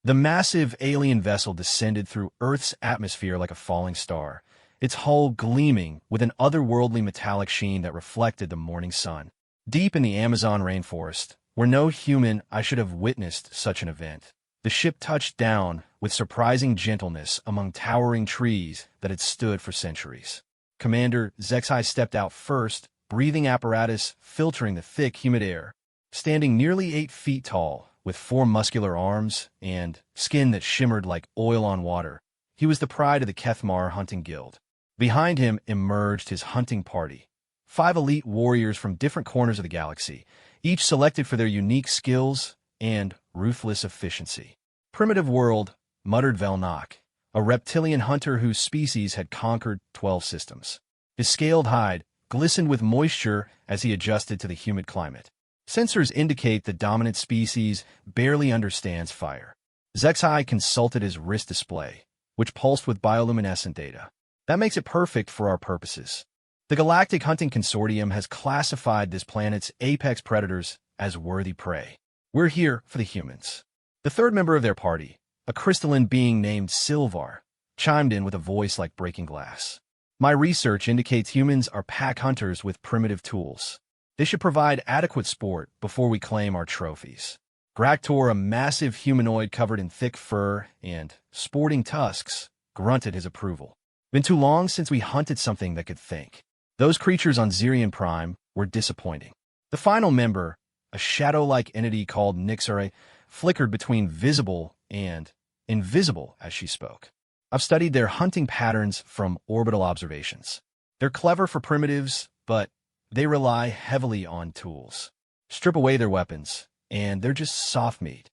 The massive alien vessel descended through Earth's atmosphere like a falling star, its hull gleaming with an otherworldly metallic sheen that reflected the morning sun. Deep in the Amazon rainforest, where no human I should have witnessed such an event, the ship touched down with surprising gentleness among towering trees that had stood for centuries. Commander Zexai stepped out first, breathing apparatus filtering the thick, humid air. Standing nearly 8 feet tall, with 4 muscular arms and skin that shimmered like oil on water, he was the pride of the Kethmar hunting guild. Behind him emerged his hunting party, 5 elite warriors from different corners of the galaxy, each selected for their unique skills and ruthless efficiency. "Primitive world," muttered Velnok, a reptilian hunter whose species had conquered 12 systems. His scaled hide glistened with moisture as he adjusted to the humid climate. Sensors indicate the dominant species barely understands fire. Zexai consulted his wrist display, which pulsed with bioluminescent data. That makes it perfect for our purposes. The Galactic Hunting Consortium has classified this planet's apex predators as worthy prey. We're here for the humans. The third member of their party, a crystalline being named Silvar, chimed in with a voice like breaking glass. "My research indicates humans are pack hunters with primitive tools. They should provide adequate sport before we claim our trophies." Graktor, a massive humanoid covered in thick fur and sporting tusks, grunted his approval. "Been too long since we hunted something that could think." Those creatures on Zirian Prime were disappointing. The final member, a shadow-like entity called Nixare, flickered between visible and invisible as she spoke. "I've studied their hunting patterns from orbital observations. They're clever for primitives, but they rely heavily on tools. Strip away their weapons, and they're just soft meat."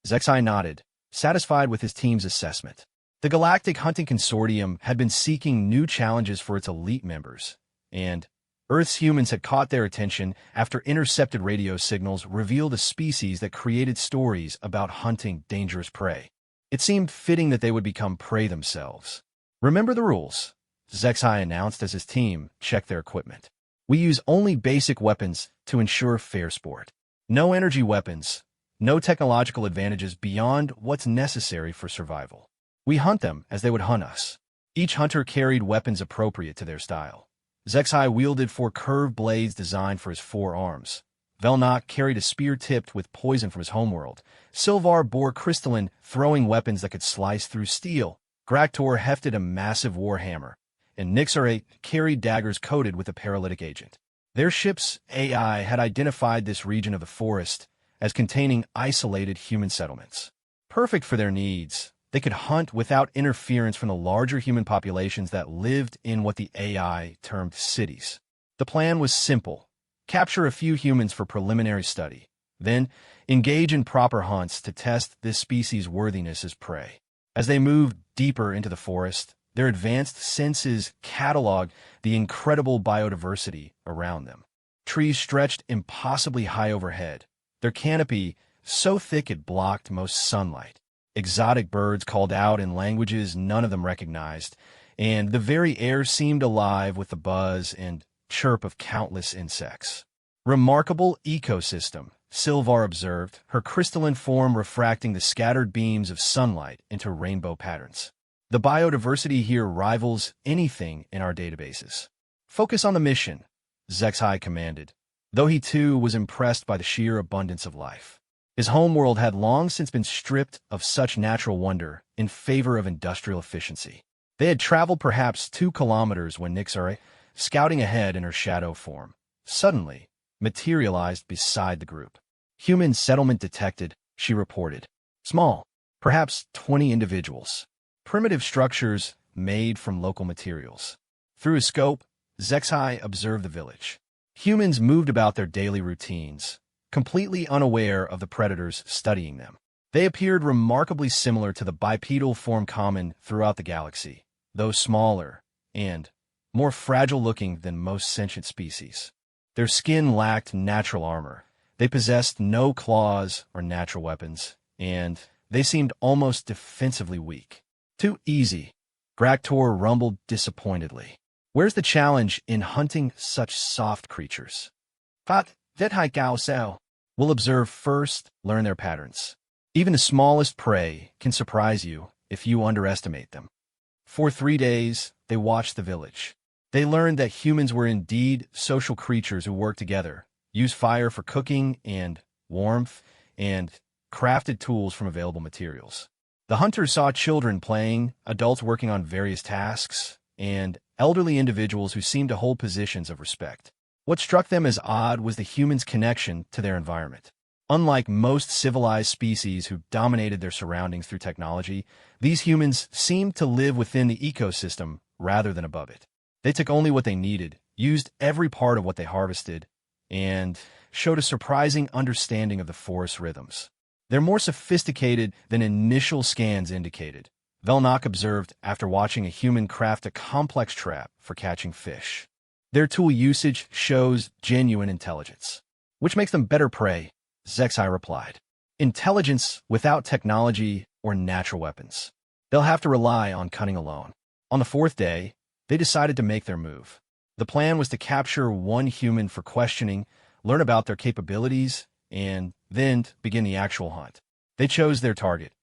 Zexai nodded, satisfied with his team's assessment. The Galactic Hunting Consortium had been seeking new challenges for its elite members, and Earth's humans had caught their attention after intercepted radio signals revealed a species that created stories about hunting dangerous prey. It seemed fitting that they would become prey themselves. "Remember the rules," Zexai announced as his team checked their equipment. "We use only basic weapons to ensure fair sport. No energy weapons, no technological advantages beyond what's necessary for survival. We hunt them as they would hunt us." Each hunter carried weapons appropriate to their style. Zexai wielded 4 curved blades designed for his 4 arms. Velnok carried a spear tipped with poison from his homeworld. Silvar bore crystalline, throwing weapons that could slice through steel. Graktor hefted a massive warhammer, and Nixare carried daggers coated with a paralytic agent. Their ship's AI had identified this region of the forest as containing isolated human settlements. Perfect for their needs, they could hunt without interference from the larger human populations that lived in what the AI termed cities. The plan was simple: capture a few humans for preliminary study, then engage in proper hunts to test this species' worthiness as prey. As they moved deeper into the forest, their advanced senses cataloged the incredible biodiversity around them. Trees stretched impossibly high overhead, their canopy so thick it blocked most sunlight. Exotic birds called out in languages none of them recognized, and the very air seemed alive with the buzz and chirp of countless insects. "Remarkable ecosystem," Silvar observed, her crystalline form refracting the scattered beams of sunlight into rainbow patterns. "The biodiversity here rivals anything in our databases." "Focus on the mission," Zexai commanded, though he too was impressed by the sheer abundance of life. His homeworld had long since been stripped of such natural wonder in favor of industrial efficiency. They had traveled perhaps 2 kilometers when Nixare, scouting ahead in her shadow form, suddenly materialized beside the group. "Human settlement detected," she reported. "Small, perhaps 20 individuals. Primitive structures made from local materials." Through his scope, Zexai observed the village. Humans moved about their daily routines, completely unaware of the predators studying them. They appeared remarkably similar to the bipedal form common throughout the galaxy, though smaller and more fragile-looking than most sentient species. Their skin lacked natural armor. They possessed no claws or natural weapons, and they seemed almost defensively weak. "Too easy," Graktor rumbled disappointedly. "Where's the challenge in hunting such soft creatures?" "But, that hai gao sao. We'll observe first, learn their patterns." Even the smallest prey can surprise you if you underestimate them. For 3 days, they watched the village. They learned that humans were indeed social creatures who worked together, used fire for cooking and warmth, and crafted tools from available materials. The hunters saw children playing, adults working on various tasks, and elderly individuals who seemed to hold positions of respect. What struck them as odd was the humans' connection to their environment. Unlike most civilized species who dominated their surroundings through technology, these humans seemed to live within the ecosystem rather than above it. They took only what they needed, used every part of what they harvested, and showed a surprising understanding of the forest rhythms. They're more sophisticated than initial scans indicated, Velnock observed after watching a human craft a complex trap for catching fish. Their tool usage shows genuine intelligence. Which makes them better prey, Zexai replied. Intelligence without technology or natural weapons. They'll have to rely on cunning alone. On the 4th day, they decided to make their move. The plan was to capture one human for questioning, learn about their capabilities, and then begin the actual hunt. They chose their target,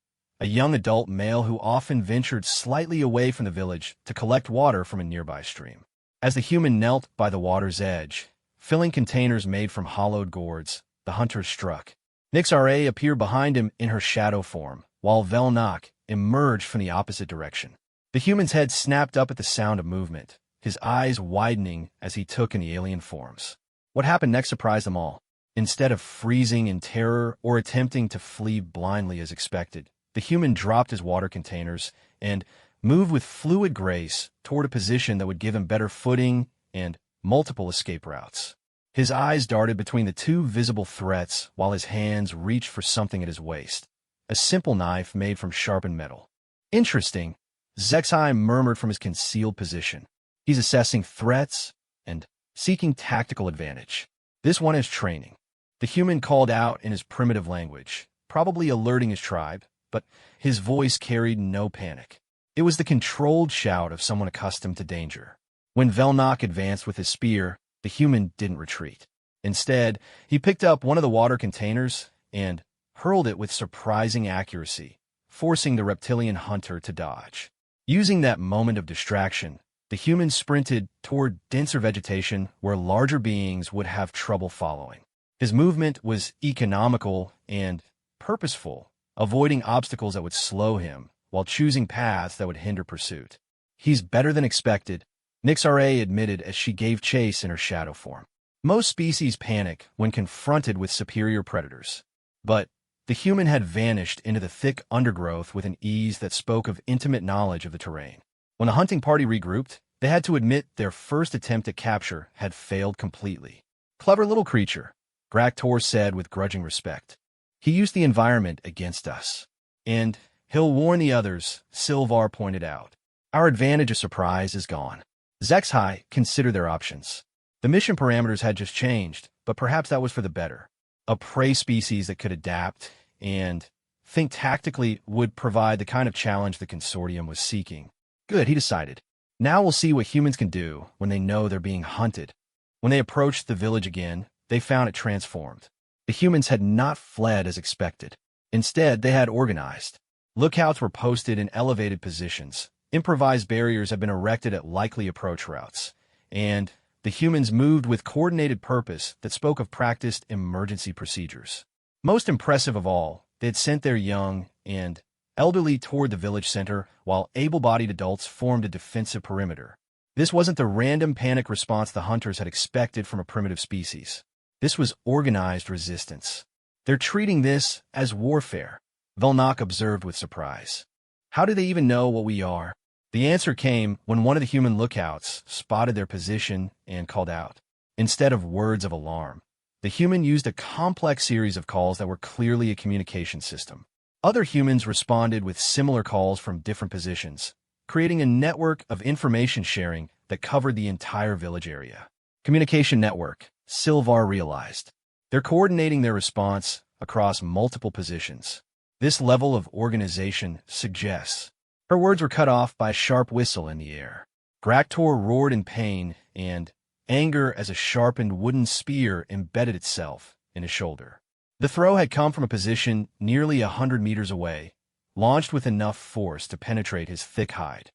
a young adult male who often ventured slightly away from the village to collect water from a nearby stream. As the human knelt by the water's edge, filling containers made from hollowed gourds, the hunter struck. Nixare appeared behind him in her shadow form, while Velnock emerged from the opposite direction. The human's head snapped up at the sound of movement, his eyes widening as he took in the alien forms. What happened next surprised them all. Instead of freezing in terror or attempting to flee blindly as expected, the human dropped his water containers and moved with fluid grace toward a position that would give him better footing and multiple escape routes. His eyes darted between the two visible threats while his hands reached for something at his waist, a simple knife made from sharpened metal. Interesting, Zexai murmured from his concealed position. He's assessing threats and seeking tactical advantage. This one is training. The human called out in his primitive language, probably alerting his tribe, but his voice carried no panic. It was the controlled shout of someone accustomed to danger. When Velnock advanced with his spear, the human didn't retreat. Instead, he picked up one of the water containers and hurled it with surprising accuracy, forcing the reptilian hunter to dodge. Using that moment of distraction, the human sprinted toward denser vegetation where larger beings would have trouble following. His movement was economical and purposeful, avoiding obstacles that would slow him while choosing paths that would hinder pursuit. He's better than expected, Nixare admitted as she gave chase in her shadow form. Most species panic when confronted with superior predators, but the human had vanished into the thick undergrowth with an ease that spoke of intimate knowledge of the terrain. When the hunting party regrouped, they had to admit their first attempt at capture had failed completely. Clever little creature, Graktor said with grudging respect. He used the environment against us. And he'll warn the others, Silvar pointed out. Our advantage of surprise is gone. Zexai considered their options. The mission parameters had just changed, but perhaps that was for the better. A prey species that could adapt and think tactically would provide the kind of challenge the consortium was seeking. Good, he decided. Now we'll see what humans can do when they know they're being hunted. When they approached the village again, they found it transformed. The humans had not fled as expected. Instead, they had organized. Lookouts were posted in elevated positions. Improvised barriers had been erected at likely approach routes. And the humans moved with coordinated purpose that spoke of practiced emergency procedures. Most impressive of all, they had sent their young and elderly toward the village center, while able-bodied adults formed a defensive perimeter. This wasn't the random panic response the hunters had expected from a primitive species. This was organized resistance. They're treating this as warfare, Velnock observed with surprise. How do they even know what we are? The answer came when one of the human lookouts spotted their position and called out. Instead of words of alarm, the human used a complex series of calls that were clearly a communication system. Other humans responded with similar calls from different positions, creating a network of information sharing that covered the entire village area. Communication network, Silvar realized. They're coordinating their response across multiple positions. This level of organization suggests. Her words were cut off by a sharp whistle in the air. Graktor roared in pain and anger as a sharpened wooden spear embedded itself in his shoulder. The throw had come from a position nearly 100 meters away, launched with enough force to penetrate his thick hide.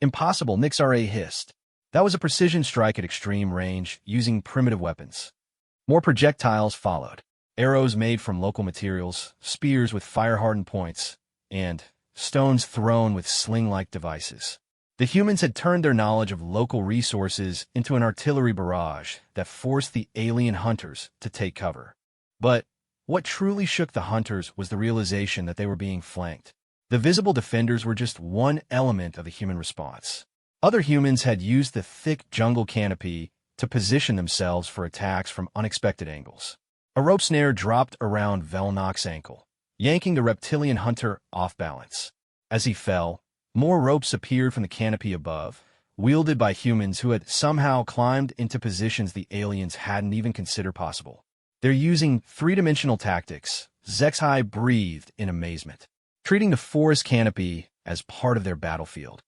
Impossible, Nixra hissed. That was a precision strike at extreme range, using primitive weapons. More projectiles followed. Arrows made from local materials, spears with fire-hardened points, and stones thrown with sling-like devices. The humans had turned their knowledge of local resources into an artillery barrage that forced the alien hunters to take cover. But what truly shook the hunters was the realization that they were being flanked. The visible defenders were just one element of the human response. Other humans had used the thick jungle canopy to position themselves for attacks from unexpected angles. A rope snare dropped around Velnok's ankle, yanking the reptilian hunter off balance. As he fell, more ropes appeared from the canopy above, wielded by humans who had somehow climbed into positions the aliens hadn't even considered possible. They're using three-dimensional tactics. HFY breathed in amazement, treating the forest canopy as part of their battlefield.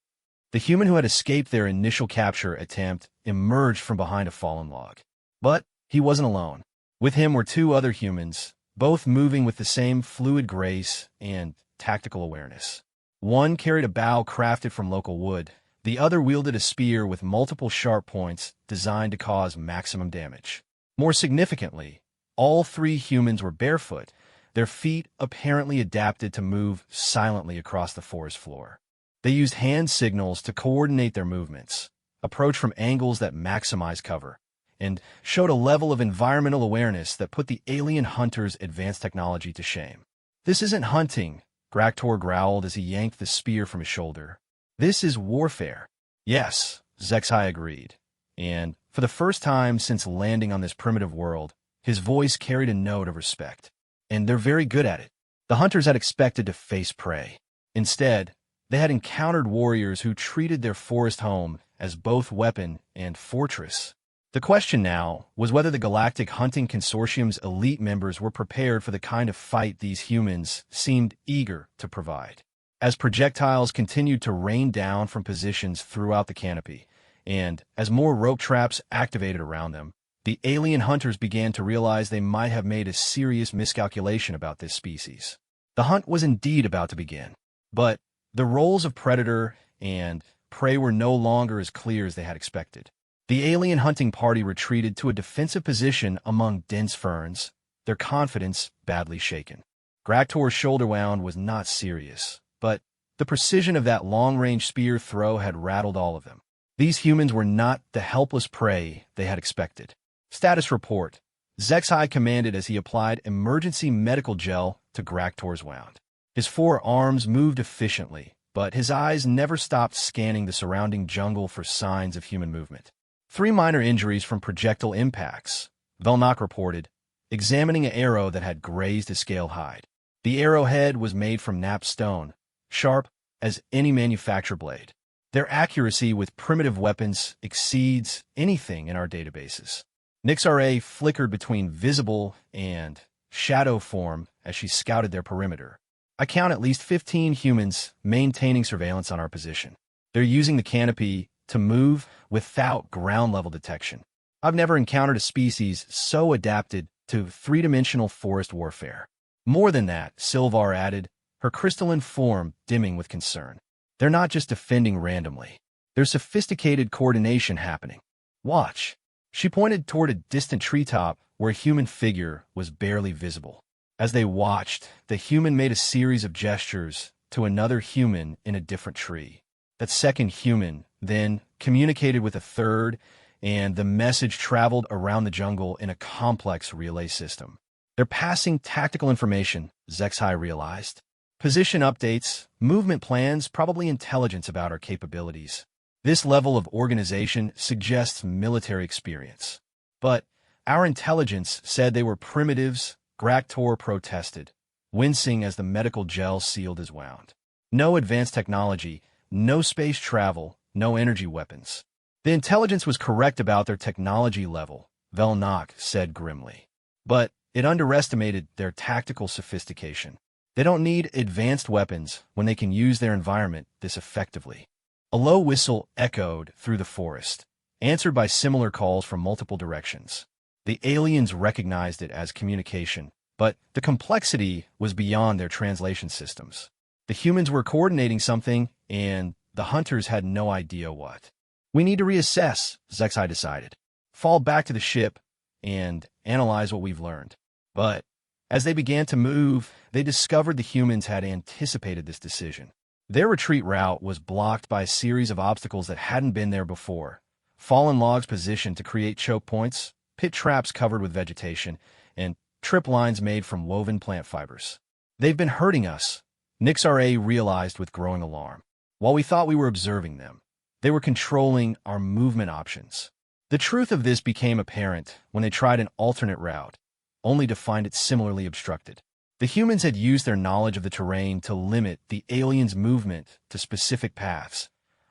The human who had escaped their initial capture attempt emerged from behind a fallen log. But he wasn't alone. With him were two other humans, both moving with the same fluid grace and tactical awareness. One carried a bow crafted from local wood. The other wielded a spear with multiple sharp points designed to cause maximum damage. More significantly, all three humans were barefoot, their feet apparently adapted to move silently across the forest floor. They used hand signals to coordinate their movements, approach from angles that maximize cover, and showed a level of environmental awareness that put the alien hunters' advanced technology to shame. This isn't hunting, Graktor growled as he yanked the spear from his shoulder. This is warfare. Yes, HFY agreed. And for the first time since landing on this primitive world, his voice carried a note of respect. And they're very good at it. The hunters had expected to face prey. Instead, they had encountered warriors who treated their forest home as both weapon and fortress. The question now was whether the Galactic Hunting Consortium's elite members were prepared for the kind of fight these humans seemed eager to provide. As projectiles continued to rain down from positions throughout the canopy, and as more rope traps activated around them, the alien hunters began to realize they might have made a serious miscalculation about this species. The hunt was indeed about to begin, but the roles of predator and prey were no longer as clear as they had expected. The alien hunting party retreated to a defensive position among dense ferns, their confidence badly shaken. Graktor's shoulder wound was not serious, but the precision of that long-range spear throw had rattled all of them. These humans were not the helpless prey they had expected. Status report. HFY commanded as he applied emergency medical gel to Graktor's wound. His four arms moved efficiently, but his eyes never stopped scanning the surrounding jungle for signs of human movement. 3 minor injuries from projectile impacts, Velnok reported, examining an arrow that had grazed his scaled hide. The arrowhead was made from napped stone, sharp as any manufactured blade. Their accuracy with primitive weapons exceeds anything in our databases. Nixra flickered between visible and shadow form as she scouted their perimeter. I count at least 15 humans maintaining surveillance on our position. They're using the canopy to move without ground-level detection. I've never encountered a species so adapted to three-dimensional forest warfare. More than that, Silvar added, her crystalline form dimming with concern. They're not just defending randomly. There's sophisticated coordination happening. Watch. She pointed toward a distant treetop where a human figure was barely visible. As they watched, the human made a series of gestures to another human in a different tree. That second human then communicated with a third, and the message traveled around the jungle in a complex relay system. They're passing tactical information, HFY realized. Position updates, movement plans, probably intelligence about our capabilities. This level of organization suggests military experience. But our intelligence said they were primitives, Graktor protested, wincing as the medical gel sealed his wound. No advanced technology, no space travel, no energy weapons. The intelligence was correct about their technology level, Velnok said grimly. But it underestimated their tactical sophistication. They don't need advanced weapons when they can use their environment this effectively. A low whistle echoed through the forest, answered by similar calls from multiple directions. The aliens recognized it as communication, But the complexity was beyond their translation systems. The humans were coordinating something, and the hunters had no idea what. We need to reassess, Zexai decided. Fall back to the ship and analyze what we've learned. But as they began to move, they discovered the humans had anticipated this decision. Their retreat route was blocked by a series of obstacles that hadn't been there before. Fallen logs positioned to create choke points, pit traps covered with vegetation, and trip lines made from woven plant fibers. They've been hurting us, Nixra realized with growing alarm. While we thought we were observing them, they were controlling our movement options. The truth of this became apparent when they tried an alternate route, only to find it similarly obstructed. The humans had used their knowledge of the terrain to limit the aliens' movement to specific paths,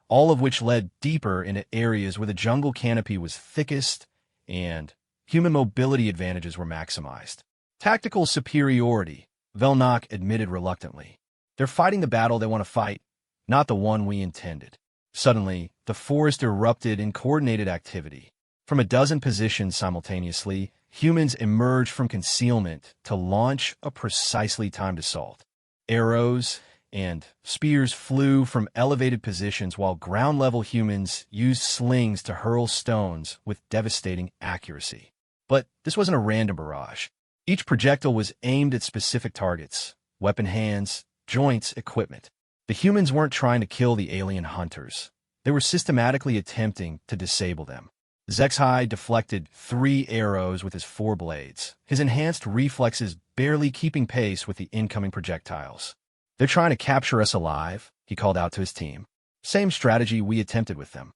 all of which led deeper into areas where the jungle canopy was thickest and human mobility advantages were maximized. Tactical superiority, Velnok admitted reluctantly. They're fighting the battle they want to fight, not the one we intended. Suddenly, the forest erupted in coordinated activity. From a dozen positions simultaneously, humans emerged from concealment to launch a precisely timed assault. Arrows and spears flew from elevated positions while ground-level humans used slings to hurl stones with devastating accuracy. But this wasn't a random barrage. Each projectile was aimed at specific targets, weapon hands, joints, equipment. The humans weren't trying to kill the alien hunters. They were systematically attempting to disable them. Zexai deflected 3 arrows with his 4 blades, his enhanced reflexes barely keeping pace with the incoming projectiles. They're trying to capture us alive, he called out to his team. Same strategy we attempted with them.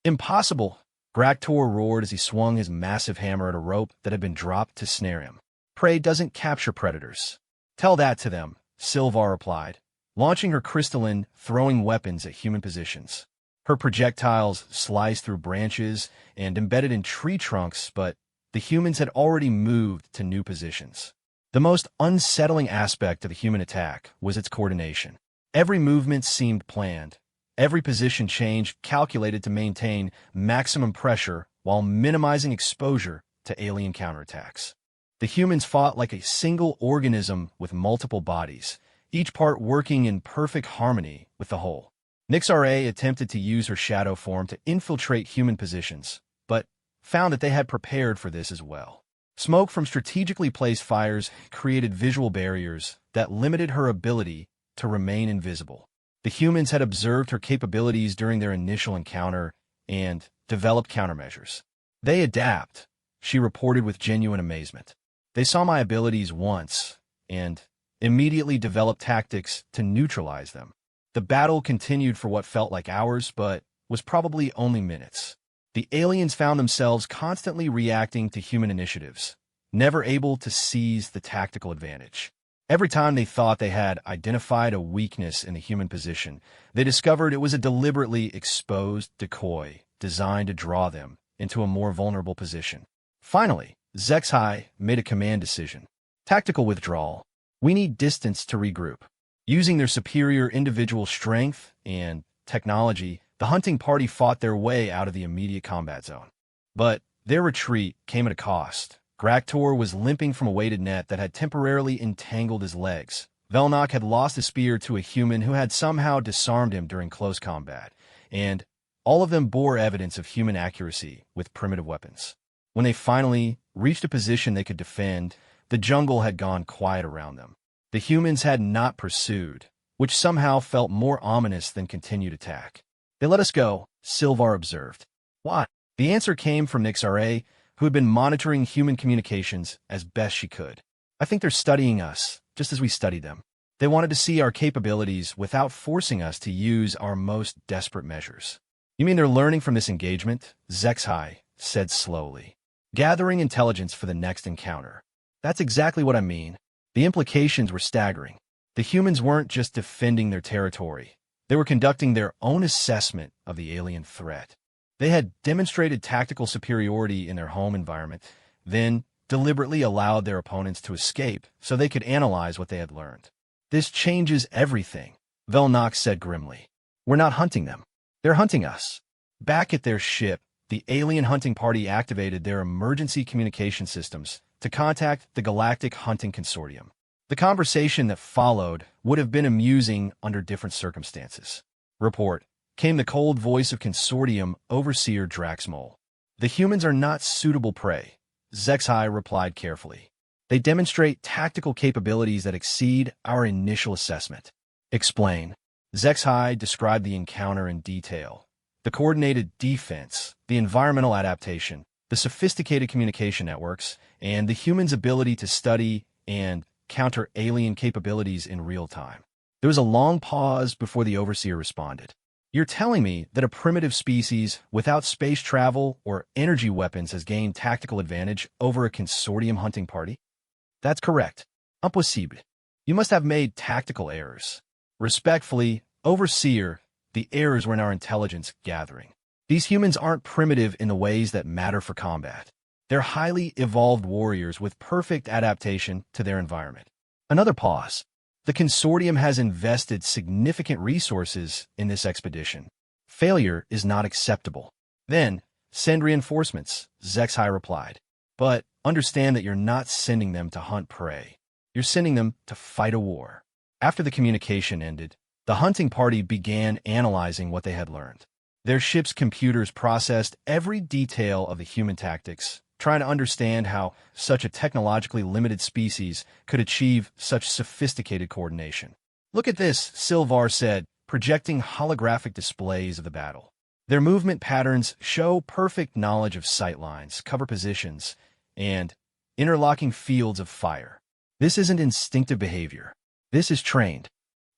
Impossible, Graktor roared as he swung his massive hammer at a rope that had been dropped to snare him. Prey doesn't capture predators. Tell that to them, Sylvar replied, launching her crystalline, throwing weapons at human positions. Her projectiles sliced through branches and embedded in tree trunks, but the humans had already moved to new positions. The most unsettling aspect of the human attack was its coordination. Every movement seemed planned, every position change calculated to maintain maximum pressure while minimizing exposure to alien counterattacks. The humans fought like a single organism with multiple bodies, each part working in perfect harmony with the whole. Nixra attempted to use her shadow form to infiltrate human positions, but found that they had prepared for this as well. Smoke from strategically placed fires created visual barriers that limited her ability to remain invisible. The humans had observed her capabilities during their initial encounter and developed countermeasures. They adapt, she reported with genuine amazement. They saw my abilities once and immediately developed tactics to neutralize them. The battle continued for what felt like hours, but was probably only minutes. The aliens found themselves constantly reacting to human initiatives, never able to seize the tactical advantage. Every time they thought they had identified a weakness in the human position, they discovered it was a deliberately exposed decoy designed to draw them into a more vulnerable position. Finally, Zexai made a command decision. Tactical withdrawal. We need distance to regroup. Using their superior individual strength and technology, the hunting party fought their way out of the immediate combat zone. But their retreat came at a cost. Graktor was limping from a weighted net that had temporarily entangled his legs. Velnok had lost a spear to a human who had somehow disarmed him during close combat, and all of them bore evidence of human accuracy with primitive weapons. When they finally reached a position they could defend, the jungle had gone quiet around them. The humans had not pursued, which somehow felt more ominous than continued attack. They let us go, Sylvar observed. Why? The answer came from Nixra, who had been monitoring human communications as best she could. I think they're studying us, just as we studied them. They wanted to see our capabilities without forcing us to use our most desperate measures. You mean they're learning from this engagement? Zexai said slowly. Gathering intelligence for the next encounter. That's exactly what I mean. The implications were staggering. The humans weren't just defending their territory. They were conducting their own assessment of the alien threat. They had demonstrated tactical superiority in their home environment, then deliberately allowed their opponents to escape so they could analyze what they had learned. This changes everything, Velnok said grimly. We're not hunting them. They're hunting us. Back at their ship, the alien hunting party activated their emergency communication systems, to contact the Galactic Hunting Consortium. The conversation that followed would have been amusing under different circumstances. Report, came the cold voice of Consortium Overseer Draxmole. The humans are not suitable prey, Zexai replied carefully. They demonstrate tactical capabilities that exceed our initial assessment. Explain. Zexai described the encounter in detail. The coordinated defense, the environmental adaptation, the sophisticated communication networks, and the humans' ability to study and counter alien capabilities in real time. There was a long pause before the Overseer responded. You're telling me that a primitive species without space travel or energy weapons has gained tactical advantage over a consortium hunting party? That's correct. Impossible. You must have made tactical errors. Respectfully, Overseer, the errors were in our intelligence gathering. These humans aren't primitive in the ways that matter for combat. They're highly evolved warriors with perfect adaptation to their environment. Another pause. The consortium has invested significant resources in this expedition. Failure is not acceptable. Then, send reinforcements, Zexai replied. But understand that you're not sending them to hunt prey. You're sending them to fight a war. After the communication ended, the hunting party began analyzing what they had learned. Their ship's computers processed every detail of the human tactics, trying to understand how such a technologically limited species could achieve such sophisticated coordination. Look at this, Silvar said, projecting holographic displays of the battle. Their movement patterns show perfect knowledge of sightlines, cover positions, and interlocking fields of fire. This isn't instinctive behavior. This is trained.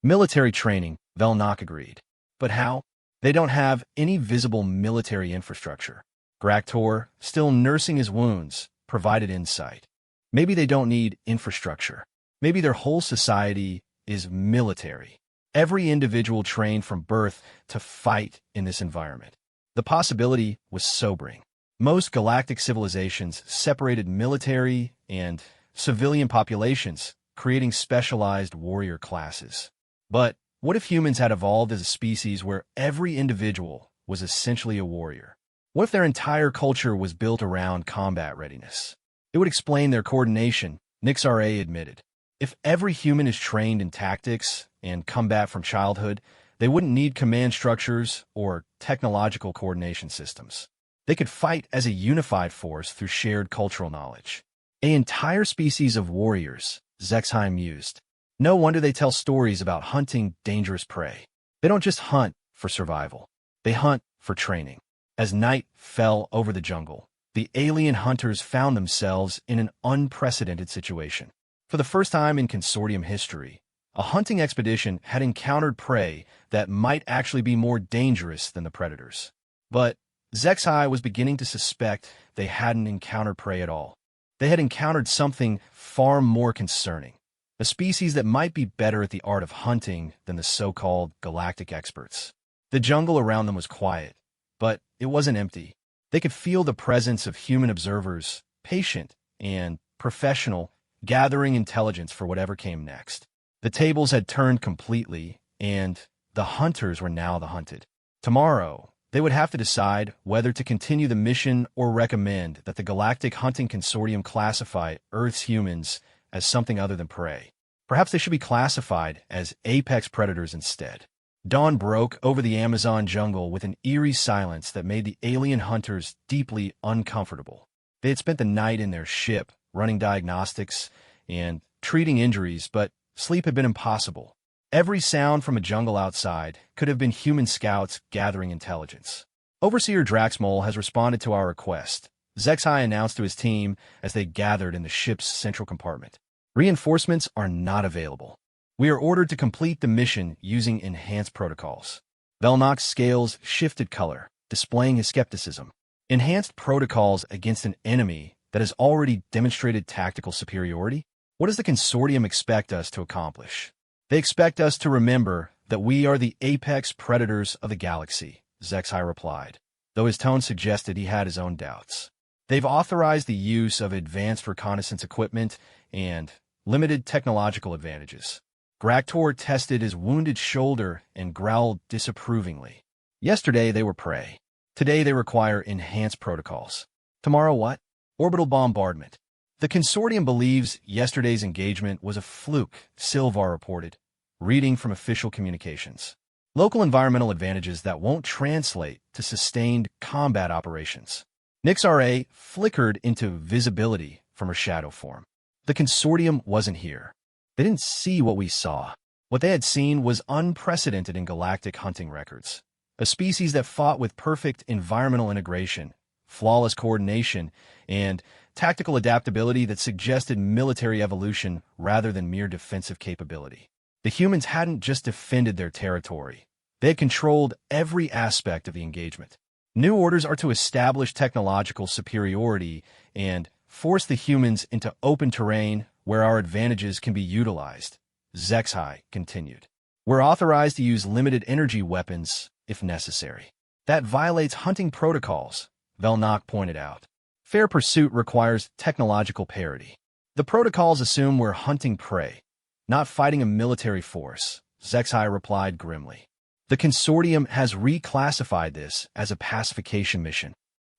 Military training, Velnok agreed. But how? They don't have any visible military infrastructure. Graktor, still nursing his wounds, provided insight. Maybe they don't need infrastructure. Maybe their whole society is military. Every individual trained from birth to fight in this environment. The possibility was sobering. Most galactic civilizations separated military and civilian populations, creating specialized warrior classes. But what if humans had evolved as a species where every individual was essentially a warrior? What if their entire culture was built around combat readiness? It would explain their coordination, Nixra admitted. If every human is trained in tactics and combat from childhood, they wouldn't need command structures or technological coordination systems. They could fight as a unified force through shared cultural knowledge. An entire species of warriors, Zexheim mused. No wonder they tell stories about hunting dangerous prey. They don't just hunt for survival. They hunt for training. As night fell over the jungle, the alien hunters found themselves in an unprecedented situation. For the first time in consortium history, a hunting expedition had encountered prey that might actually be more dangerous than the predators. But Zexai was beginning to suspect they hadn't encountered prey at all. They had encountered something far more concerning, a species that might be better at the art of hunting than the so-called galactic experts. The jungle around them was quiet, but it wasn't empty. They could feel the presence of human observers, patient and professional, gathering intelligence for whatever came next. The tables had turned completely, and the hunters were now the hunted. Tomorrow, they would have to decide whether to continue the mission or recommend that the Galactic Hunting Consortium classify Earth's humans as something other than prey. Perhaps they should be classified as apex predators instead. Dawn broke over the Amazon jungle with an eerie silence that made the alien hunters deeply uncomfortable. They had spent the night in their ship, running diagnostics and treating injuries, but sleep had been impossible. Every sound from a jungle outside could have been human scouts gathering intelligence. Overseer Draxmole has responded to our request, Zexai announced to his team as they gathered in the ship's central compartment. Reinforcements are not available. We are ordered to complete the mission using enhanced protocols. Velnok's scales shifted color, displaying his skepticism. Enhanced protocols against an enemy that has already demonstrated tactical superiority? What does the consortium expect us to accomplish? They expect us to remember that we are the apex predators of the galaxy, Zexai replied, though his tone suggested he had his own doubts. They've authorized the use of advanced reconnaissance equipment and limited technological advantages. Graktor tested his wounded shoulder and growled disapprovingly. Yesterday they were prey. Today they require enhanced protocols. Tomorrow what? Orbital bombardment. The consortium believes yesterday's engagement was a fluke, Silvar reported, reading from official communications. Local environmental advantages that won't translate to sustained combat operations. Nix-RA flickered into visibility from her shadow form. The consortium wasn't here. They didn't see what we saw. What they had seen was unprecedented in galactic hunting records. A species that fought with perfect environmental integration, flawless coordination, and tactical adaptability that suggested military evolution rather than mere defensive capability. The humans hadn't just defended their territory. They had controlled every aspect of the engagement. New orders are to establish technological superiority and force the humans into open terrain where our advantages can be utilized, HFY continued. We're authorized to use limited energy weapons if necessary. That violates hunting protocols, Velnok pointed out. Fair pursuit requires technological parity. The protocols assume we're hunting prey, not fighting a military force, HFY replied grimly. The consortium has reclassified this as a pacification mission.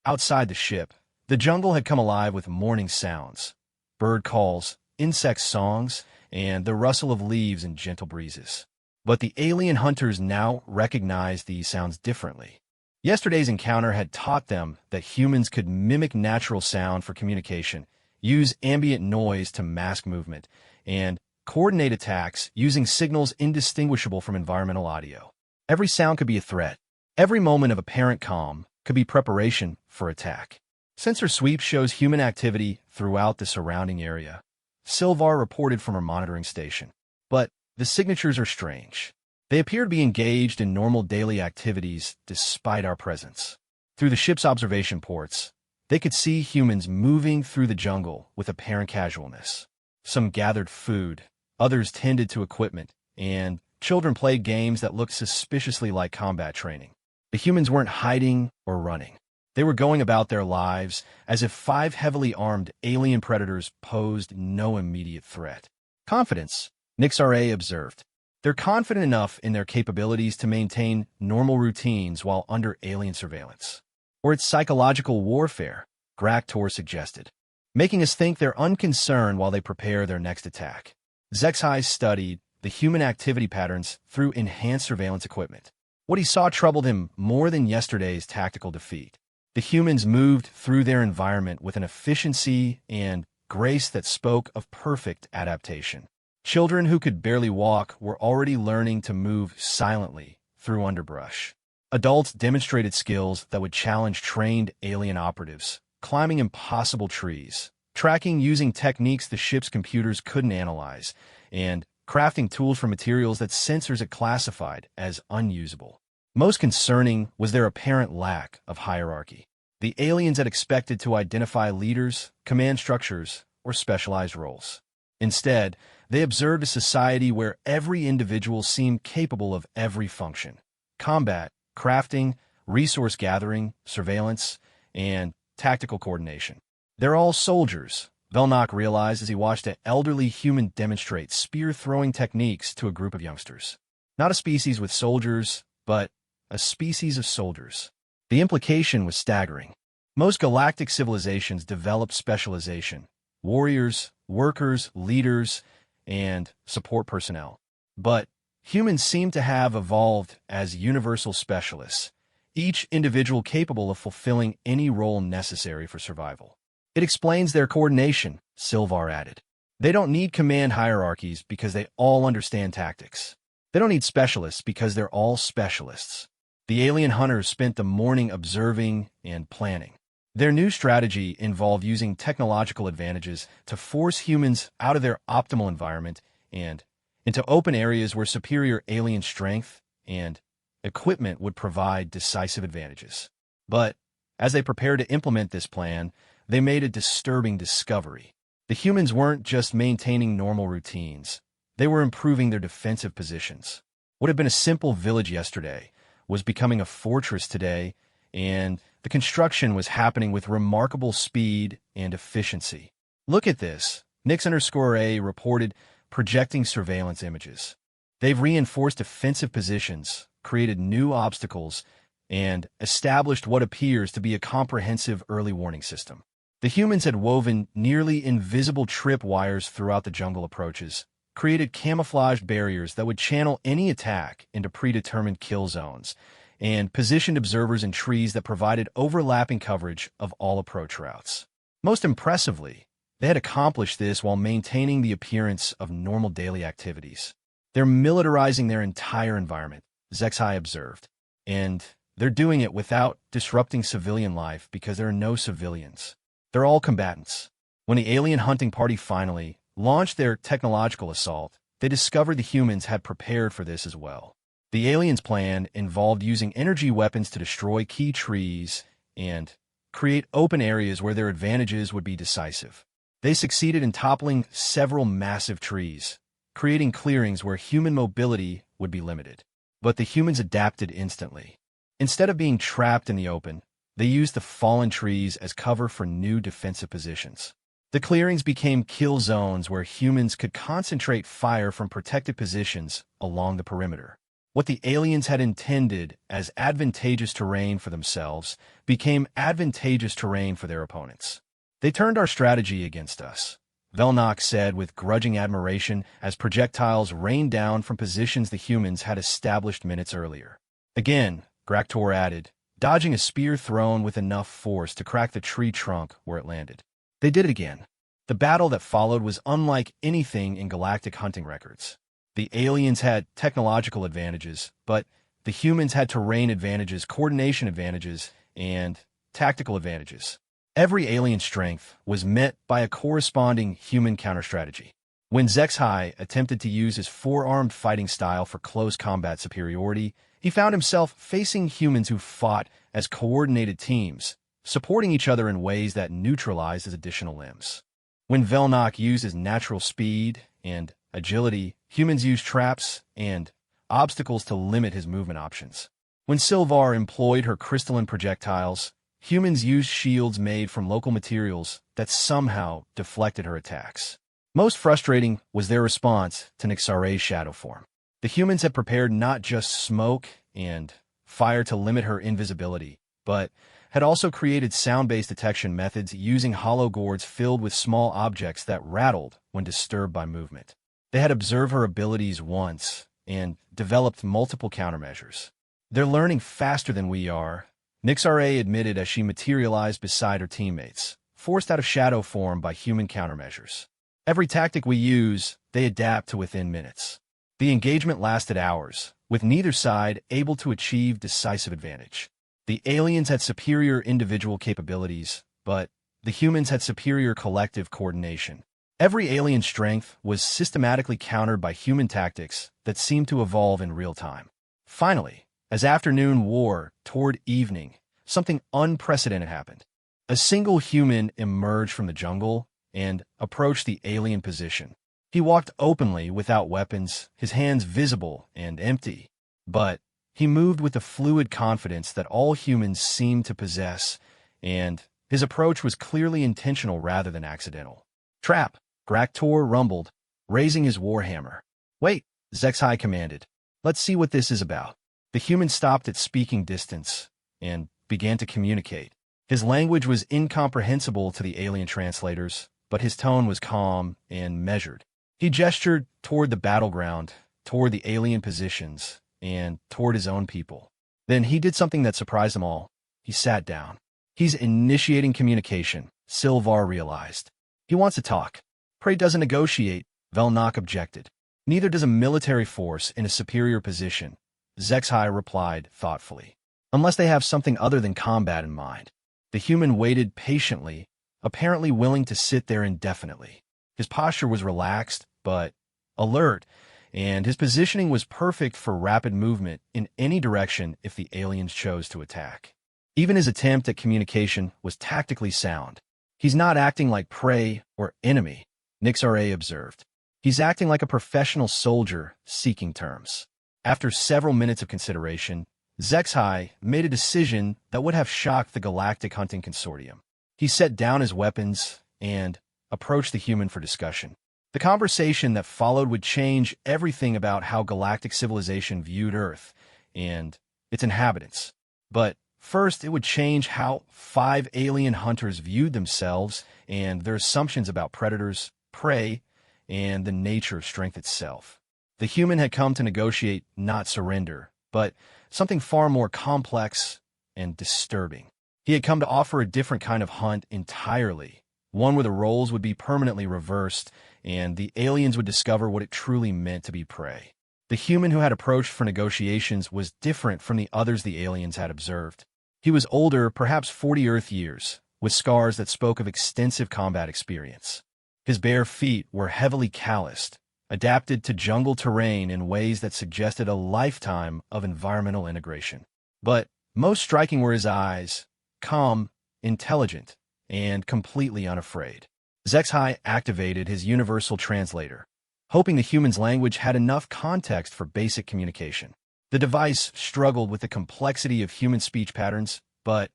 Outside the ship, the jungle had come alive with morning sounds, bird calls, insect songs, and the rustle of leaves in gentle breezes. But the alien hunters now recognized these sounds differently. Yesterday's encounter had taught them that humans could mimic natural sound for communication, use ambient noise to mask movement, and coordinate attacks using signals indistinguishable from environmental audio. Every sound could be a threat. Every moment of apparent calm could be preparation for attack. Sensor sweep shows human activity throughout the surrounding area, Silvar reported from her monitoring station. But the signatures are strange. They appear to be engaged in normal daily activities despite our presence. Through the ship's observation ports, they could see humans moving through the jungle with apparent casualness. Some gathered food, others tended to equipment, and children played games that looked suspiciously like combat training. The humans weren't hiding or running. They were going about their lives as if 5 heavily armed alien predators posed no immediate threat. Confidence, Nix-RA observed. They're confident enough in their capabilities to maintain normal routines while under alien surveillance. Or it's psychological warfare, Graktor suggested, making us think they're unconcerned while they prepare their next attack. HFY studied the human activity patterns through enhanced surveillance equipment. What he saw troubled him more than yesterday's tactical defeat. The humans moved through their environment with an efficiency and grace that spoke of perfect adaptation. Children who could barely walk were already learning to move silently through underbrush. Adults demonstrated skills that would challenge trained alien operatives, climbing impossible trees, tracking using techniques the ship's computers couldn't analyze, and crafting tools from materials that sensors had classified as unusable. Most concerning was their apparent lack of hierarchy. The aliens had expected to identify leaders, command structures, or specialized roles. Instead, they observed a society where every individual seemed capable of every function: combat, crafting, resource gathering, surveillance, and tactical coordination. They're all soldiers, Velnok realized as he watched an elderly human demonstrate spear-throwing techniques to a group of youngsters. Not a species with soldiers, but a species of soldiers. The implication was staggering. Most galactic civilizations developed specialization: warriors, workers, leaders, and support personnel. But humans seem to have evolved as universal specialists, each individual capable of fulfilling any role necessary for survival. It explains their coordination, Silvar added. They don't need command hierarchies because they all understand tactics. They don't need specialists because they're all specialists. The alien hunters spent the morning observing and planning. Their new strategy involved using technological advantages to force humans out of their optimal environment and into open areas where superior alien strength and equipment would provide decisive advantages. But as they prepared to implement this plan, they made a disturbing discovery. The humans weren't just maintaining normal routines. They were improving their defensive positions. What had been a simple village yesterday was becoming a fortress today, and the construction was happening with remarkable speed and efficiency. Look at this, Nix_A reported, projecting surveillance images. They've reinforced defensive positions, created new obstacles, and established what appears to be a comprehensive early warning system. The humans had woven nearly invisible trip wires throughout the jungle approaches, created camouflaged barriers that would channel any attack into predetermined kill zones, and positioned observers in trees that provided overlapping coverage of all approach routes. Most impressively, they had accomplished this while maintaining the appearance of normal daily activities. They're militarizing their entire environment, Zexai observed, and they're doing it without disrupting civilian life because there are no civilians. They're all combatants. When the alien hunting party finally launched their technological assault, they discovered the humans had prepared for this as well. The aliens' plan involved using energy weapons to destroy key trees and create open areas where their advantages would be decisive. They succeeded in toppling several massive trees, creating clearings where human mobility would be limited. But the humans adapted instantly. Instead of being trapped in the open, they used the fallen trees as cover for new defensive positions. The clearings became kill zones where humans could concentrate fire from protected positions along the perimeter. What the aliens had intended as advantageous terrain for themselves became advantageous terrain for their opponents. They turned our strategy against us, Velnok said with grudging admiration as projectiles rained down from positions the humans had established minutes earlier. Again, Graktor added, dodging a spear thrown with enough force to crack the tree trunk where it landed. They did it again. The battle that followed was unlike anything in Galactic hunting records. The aliens had technological advantages, but the humans had terrain advantages, coordination advantages, and tactical advantages. Every alien strength was met by a corresponding human counter-strategy. When Zexai attempted to use his four-armed fighting style for close combat superiority, he found himself facing humans who fought as coordinated teams, supporting each other in ways that neutralized his additional limbs. When Velnok used his natural speed and agility, humans used traps and obstacles to limit his movement options. When Sylvar employed her crystalline projectiles, humans used shields made from local materials that somehow deflected her attacks. Most frustrating was their response to Nixare's shadow form. The humans had prepared not just smoke and fire to limit her invisibility, but had also created sound-based detection methods using hollow gourds filled with small objects that rattled when disturbed by movement. They had observed her abilities once and developed multiple countermeasures. They're learning faster than we are, Nixare admitted as she materialized beside her teammates, forced out of shadow form by human countermeasures. Every tactic we use, they adapt to within minutes. The engagement lasted hours, with neither side able to achieve decisive advantage. The aliens had superior individual capabilities, but the humans had superior collective coordination. Every alien strength was systematically countered by human tactics that seemed to evolve in real time. Finally, as afternoon wore toward evening, something unprecedented happened. A single human emerged from the jungle and approached the alien position. He walked openly without weapons, his hands visible and empty, but he moved with the fluid confidence that all humans seem to possess, and his approach was clearly intentional rather than accidental. Trap, Graktor rumbled, raising his warhammer. Wait, Zexai commanded. Let's see what this is about. The human stopped at speaking distance and began to communicate. His language was incomprehensible to the alien translators, but his tone was calm and measured. He gestured toward the battleground, toward the alien positions, and toward his own people. Then he did something that surprised them all. He sat down. He's initiating communication, Sylvar realized. He wants to talk. Prey doesn't negotiate, Velnok objected. Neither does a military force in a superior position, Zexai replied thoughtfully. Unless they have something other than combat in mind. The human waited patiently, apparently willing to sit there indefinitely. His posture was relaxed, but alert, and his positioning was perfect for rapid movement in any direction if the aliens chose to attack. Even his attempt at communication was tactically sound. He's not acting like prey or enemy, Nixare observed. He's acting like a professional soldier seeking terms. After several minutes of consideration, Zexai made a decision that would have shocked the Galactic hunting consortium. He set down his weapons and approached the human for discussion. The conversation that followed would change everything about how galactic civilization viewed Earth and its inhabitants. But First, it would change how 5 alien hunters viewed themselves and their assumptions about predators, prey, and the nature of strength itself. The human had come to negotiate not surrender, but something far more complex and disturbing. He had come to offer a different kind of hunt entirely, one where the roles would be permanently reversed and the aliens would discover what it truly meant to be prey. The human who had approached for negotiations was different from the others the aliens had observed. He was older, perhaps 40 Earth years, with scars that spoke of extensive combat experience. His bare feet were heavily calloused, adapted to jungle terrain in ways that suggested a lifetime of environmental integration. But most striking were his eyes, calm, intelligent, and completely unafraid. HFY activated his universal translator, hoping the human's language had enough context for basic communication. The device struggled with the complexity of human speech patterns, but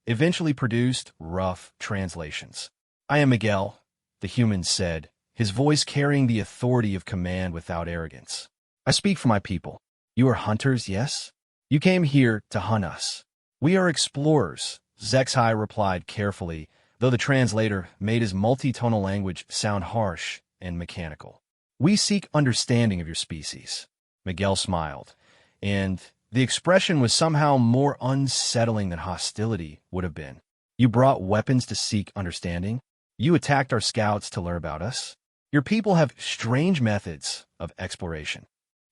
eventually produced rough translations. "I am Miguel," the human said, his voice carrying the authority of command without arrogance. "I speak for my people. You are hunters, yes? You came here to hunt us." "We are explorers," HFY replied carefully, though the translator made his multi-tonal language sound harsh and mechanical. "We seek understanding of your species." Miguel smiled, and the expression was somehow more unsettling than hostility would have been. "You brought weapons to seek understanding? You attacked our scouts to learn about us? Your people have strange methods of exploration."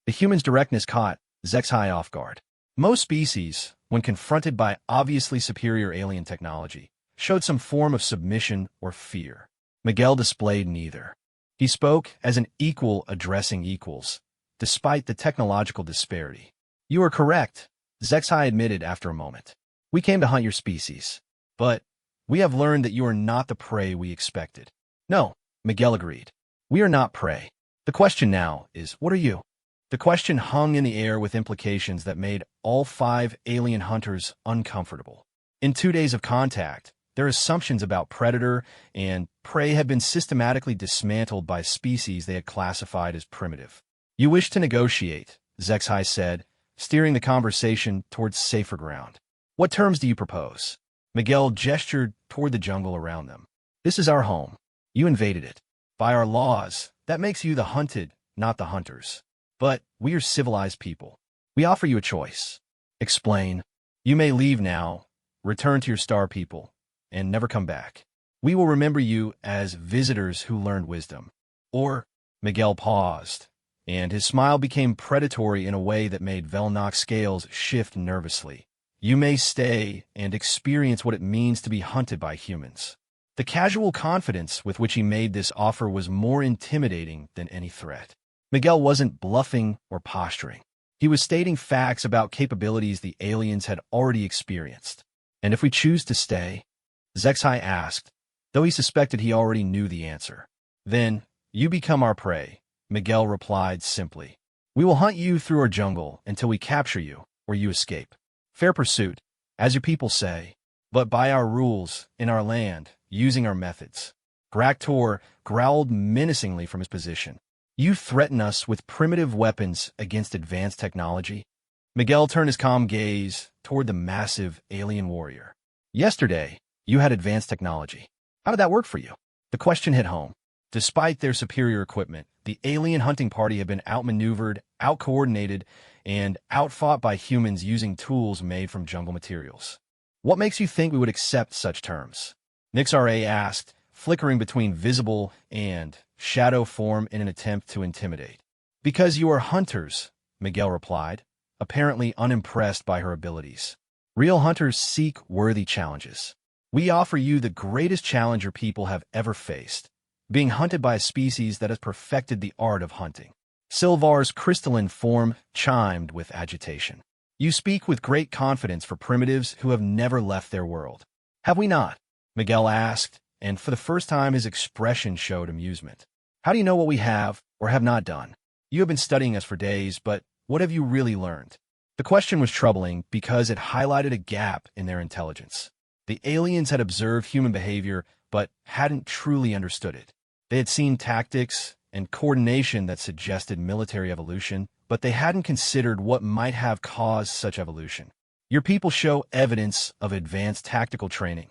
The human's directness caught HFY off guard. Most species, when confronted by obviously superior alien technology, showed some form of submission or fear. Miguel displayed neither. He spoke as an equal addressing equals, despite the technological disparity. "You are correct," HFY admitted after a moment. "We came to hunt your species, but we have learned that you are not the prey we expected." "No," Miguel agreed. "We are not prey. The question now is, what are you?" The question hung in the air with implications that made all 5 alien hunters uncomfortable. In 2 days of contact, their assumptions about predator and prey had been systematically dismantled by species they had classified as primitive. "You wish to negotiate," HFY said, steering the conversation towards safer ground. "What terms do you propose?" Miguel gestured toward the jungle around them. "This is our home. You invaded it. By our laws, that makes you the hunted, not the hunters. But we are civilized people. We offer you a choice. Explain. You may leave now, return to your star people, and never come back. We will remember you as visitors who learned wisdom. Or," Miguel paused, and his smile became predatory in a way that made Velnok's scales shift nervously. "You may stay and experience what it means to be hunted by humans." The casual confidence with which he made this offer was more intimidating than any threat. Miguel wasn't bluffing or posturing. He was stating facts about capabilities the aliens had already experienced. "And if we choose to stay?" HFY asked, though he suspected he already knew the answer. "Then, you become our prey," Miguel replied simply. "We will hunt you through our jungle until we capture you, or you escape. Fair pursuit, as your people say, but by our rules, in our land, using our methods." Graktor growled menacingly from his position. "You threaten us with primitive weapons against advanced technology?" Miguel turned his calm gaze toward the massive alien warrior. "Yesterday, you had advanced technology. How did that work for you?" The question hit home. Despite their superior equipment, the alien hunting party had been outmaneuvered, outcoordinated, and outfought by humans using tools made from jungle materials. "What makes you think we would accept such terms?" Nixra asked, flickering between visible and shadow form in an attempt to intimidate. "Because you are hunters," Miguel replied, apparently unimpressed by her abilities. "Real hunters seek worthy challenges. We offer you the greatest challenge your people have ever faced, being hunted by a species that has perfected the art of hunting." Silvar's crystalline form chimed with agitation. "You speak with great confidence for primitives who have never left their world. Have we not?" Miguel asked, and for the first time his expression showed amusement. "How do you know what we have or have not done? You have been studying us for days, but what have you really learned?" The question was troubling because it highlighted a gap in their intelligence. The aliens had observed human behavior, but hadn't truly understood it. They had seen tactics and coordination that suggested military evolution, but they hadn't considered what might have caused such evolution. Your people show evidence of advanced tactical training,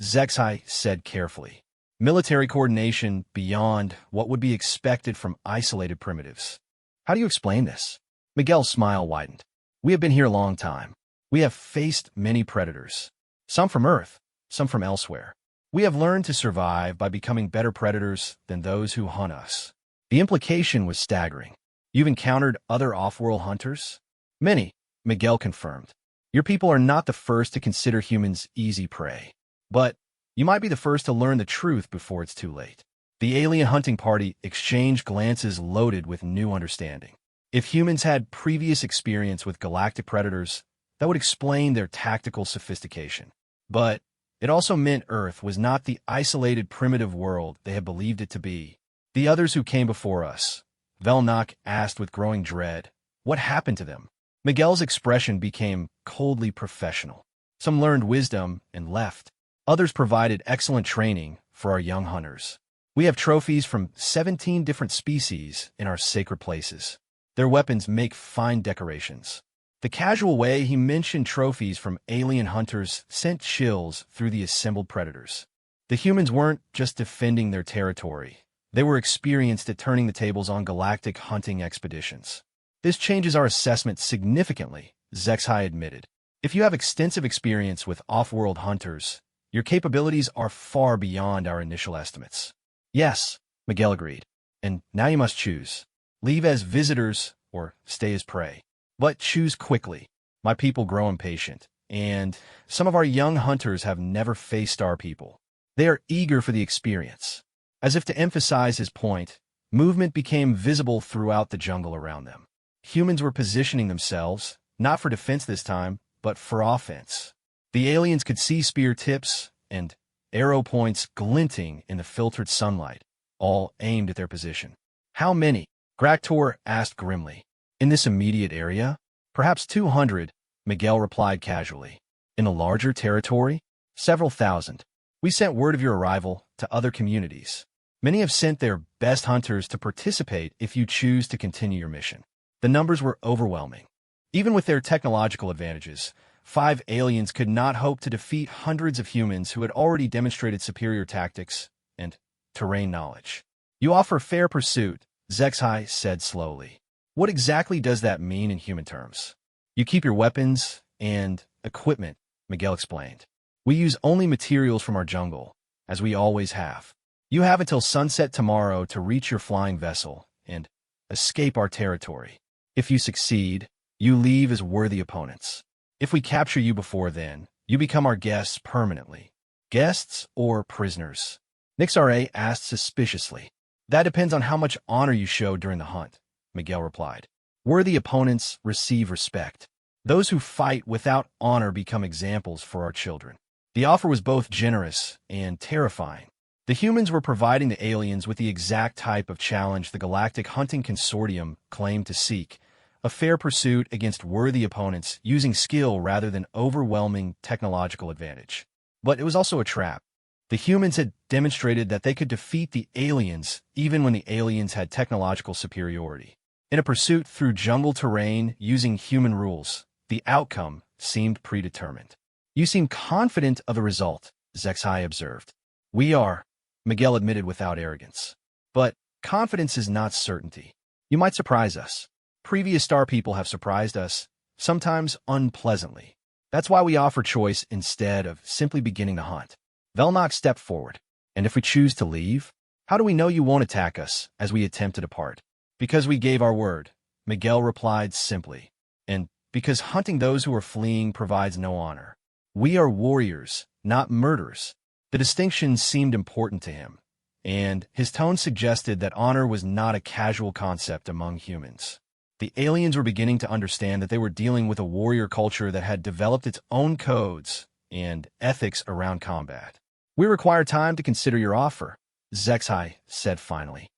Zexai said carefully. Military coordination beyond what would be expected from isolated primitives. How do you explain this? Miguel's smile widened. We have been here a long time. We have faced many predators. Some from Earth, some from elsewhere. We have learned to survive by becoming better predators than those who hunt us. The implication was staggering. You've encountered other off-world hunters? Many, Miguel confirmed. Your people are not the first to consider humans easy prey. But you might be the first to learn the truth before it's too late. The alien hunting party exchanged glances loaded with new understanding. If humans had previous experience with galactic predators, that would explain their tactical sophistication. But it also meant Earth was not the isolated primitive world they had believed it to be. The others who came before us, Velnok asked with growing dread, what happened to them? Miguel's expression became coldly professional. Some learned wisdom and left. Others provided excellent training for our young hunters. We have trophies from 17 different species in our sacred places. Their weapons make fine decorations. The casual way he mentioned trophies from alien hunters sent chills through the assembled predators. The humans weren't just defending their territory. They were experienced at turning the tables on galactic hunting expeditions. This changes our assessment significantly, Zexai admitted. If you have extensive experience with off-world hunters, your capabilities are far beyond our initial estimates. Yes, Miguel agreed. And now you must choose. Leave as visitors or stay as prey. But choose quickly. My people grow impatient, and some of our young hunters have never faced our people. They are eager for the experience. As if to emphasize his point, movement became visible throughout the jungle around them. Humans were positioning themselves, not for defense this time, but for offense. The aliens could see spear tips and arrow points glinting in the filtered sunlight, all aimed at their position. How many? Graktor asked grimly. In this immediate area? Perhaps 200, Miguel replied casually. In a larger territory? Several thousand. We sent word of your arrival to other communities. Many have sent their best hunters to participate if you choose to continue your mission. The numbers were overwhelming. Even with their technological advantages, 5 aliens could not hope to defeat hundreds of humans who had already demonstrated superior tactics and terrain knowledge. You offer fair pursuit, Zexai said slowly. What exactly does that mean in human terms? You keep your weapons and equipment, Miguel explained. We use only materials from our jungle, as we always have. You have until sunset tomorrow to reach your flying vessel and escape our territory. If you succeed, you leave as worthy opponents. If we capture you before then, you become our guests permanently. Guests or prisoners? Nixare asked suspiciously. That depends on how much honor you show during the hunt, Miguel replied. Worthy opponents receive respect. Those who fight without honor become examples for our children. The offer was both generous and terrifying. The humans were providing the aliens with the exact type of challenge the Galactic Hunting Consortium claimed to seek, a fair pursuit against worthy opponents using skill rather than overwhelming technological advantage. But it was also a trap. The humans had demonstrated that they could defeat the aliens even when the aliens had technological superiority. In a pursuit through jungle terrain using human rules, the outcome seemed predetermined. You seem confident of the result, Zexai observed. We are, Miguel admitted without arrogance. But confidence is not certainty. You might surprise us. Previous star people have surprised us, sometimes unpleasantly. That's why we offer choice instead of simply beginning the hunt. Velnok stepped forward. And if we choose to leave, how do we know you won't attack us as we attempt to depart? Because we gave our word, Miguel replied simply. And because hunting those who are fleeing provides no honor. We are warriors, not murderers. The distinction seemed important to him, and his tone suggested that honor was not a casual concept among humans. The aliens were beginning to understand that they were dealing with a warrior culture that had developed its own codes and ethics around combat. We require time to consider your offer, Zexai said finally.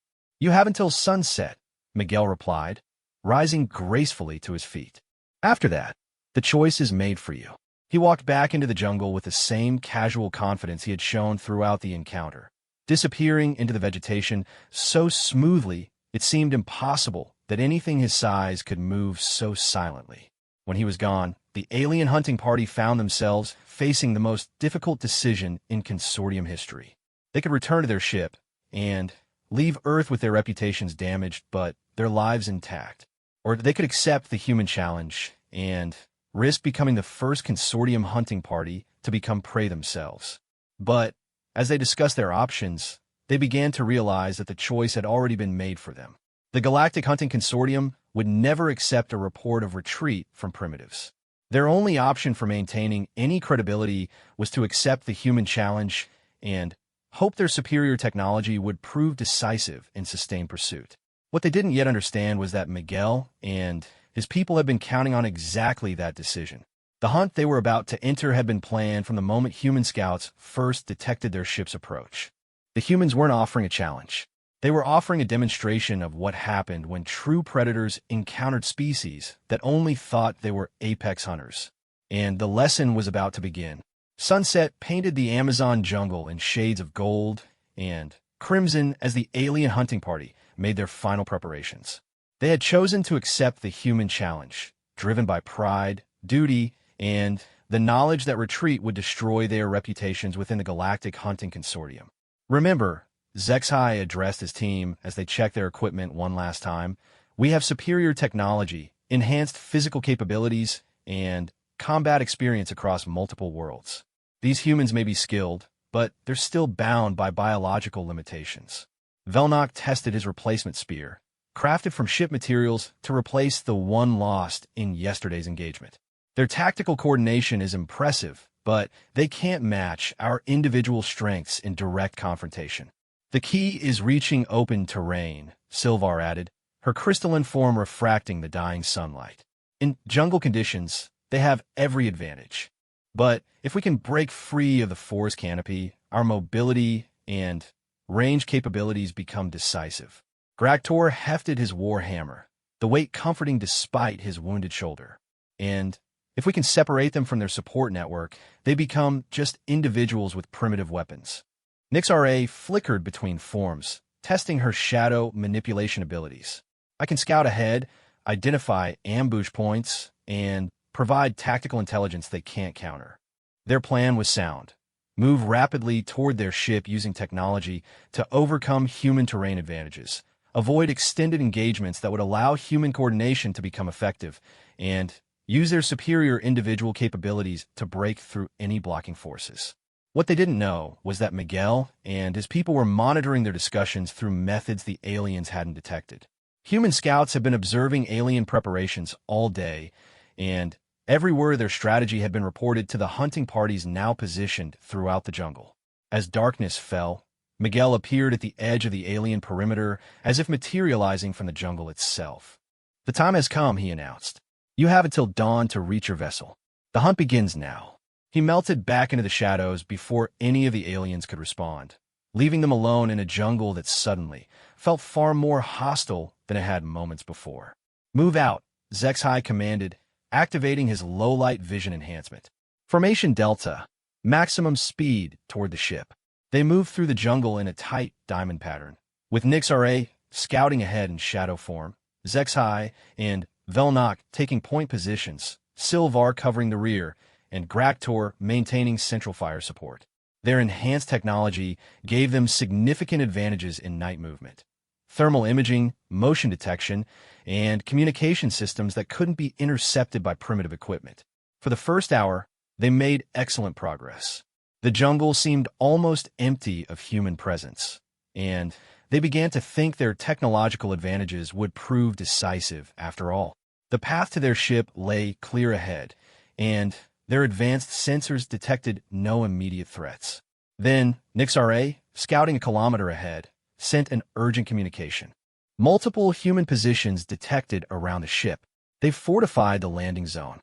You have until sunset, Miguel replied, rising gracefully to his feet. After that, the choice is made for you. He walked back into the jungle with the same casual confidence he had shown throughout the encounter, disappearing into the vegetation so smoothly it seemed impossible that anything his size could move so silently. When he was gone, the alien hunting party found themselves facing the most difficult decision in consortium history. They could return to their ship and leave Earth with their reputations damaged but their lives intact. Or they could accept the human challenge and risk becoming the first consortium hunting party to become prey themselves. But as they discussed their options, they began to realize that the choice had already been made for them. The Galactic Hunting Consortium would never accept a report of retreat from primitives. Their only option for maintaining any credibility was to accept the human challenge and hope their superior technology would prove decisive in sustained pursuit. What they didn't yet understand was that Miguel and his people had been counting on exactly that decision. The hunt they were about to enter had been planned from the moment human scouts first detected their ship's approach. The humans weren't offering a challenge. They were offering a demonstration of what happened when true predators encountered species that only thought they were apex hunters. And the lesson was about to begin. Sunset painted the Amazon jungle in shades of gold and crimson as the alien hunting party made their final preparations. They had chosen to accept the human challenge, driven by pride, duty, and the knowledge that retreat would destroy their reputations within the Galactic Hunting Consortium. Remember, HFY addressed his team as they checked their equipment one last time. We have superior technology, enhanced physical capabilities, and combat experience across multiple worlds. These humans may be skilled, but they're still bound by biological limitations. Velnok tested his replacement spear, crafted from ship materials to replace the one lost in yesterday's engagement. Their tactical coordination is impressive, but they can't match our individual strengths in direct confrontation. The key is reaching open terrain, Silvar added, her crystalline form refracting the dying sunlight. In jungle conditions, they have every advantage. But if we can break free of the forest canopy, our mobility and range capabilities become decisive. Graktor hefted his war hammer, the weight comforting despite his wounded shoulder. And if we can separate them from their support network, they become just individuals with primitive weapons. Nixra flickered between forms, testing her shadow manipulation abilities. I can scout ahead, identify ambush points, and provide tactical intelligence they can't counter. Their plan was sound. Move rapidly toward their ship using technology to overcome human terrain advantages, avoid extended engagements that would allow human coordination to become effective, and use their superior individual capabilities to break through any blocking forces. What they didn't know was that Miguel and his people were monitoring their discussions through methods the aliens hadn't detected. Human scouts had been observing alien preparations all day, and every word of their strategy had been reported to the hunting parties now positioned throughout the jungle. As darkness fell, Miguel appeared at the edge of the alien perimeter as if materializing from the jungle itself. "The time has come," he announced. "You have until dawn to reach your vessel. The hunt begins now." He melted back into the shadows before any of the aliens could respond, leaving them alone in a jungle that suddenly felt far more hostile than it had moments before. "Move out," HFY commanded, activating his low-light vision enhancement. Formation Delta, maximum speed toward the ship. They moved through the jungle in a tight diamond pattern, with Nixra scouting ahead in shadow form, HFY and Velnok taking point positions, Silvar covering the rear, and Graktor maintaining central fire support. Their enhanced technology gave them significant advantages in night movement. Thermal imaging, motion detection, and communication systems that couldn't be intercepted by primitive equipment. For the first hour, they made excellent progress. The jungle seemed almost empty of human presence, and they began to think their technological advantages would prove decisive after all. The path to their ship lay clear ahead, and their advanced sensors detected no immediate threats. Then, Nixra, scouting a kilometer ahead, sent an urgent communication. Multiple human positions detected around the ship. They've fortified the landing zone.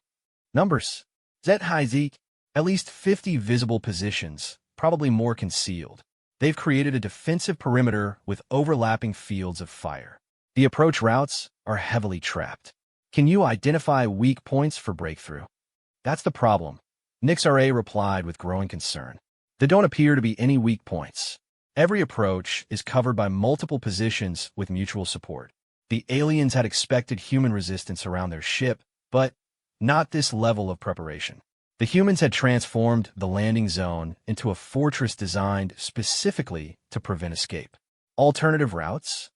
Numbers. ZHZ, at least 50 visible positions, probably more concealed. They've created a defensive perimeter with overlapping fields of fire. The approach routes are heavily trapped. Can you identify weak points for breakthrough? That's the problem, Nixra replied with growing concern. There don't appear to be any weak points. Every approach is covered by multiple positions with mutual support. The aliens had expected human resistance around their ship, but not this level of preparation. The humans had transformed the landing zone into a fortress designed specifically to prevent escape. Alternative routes?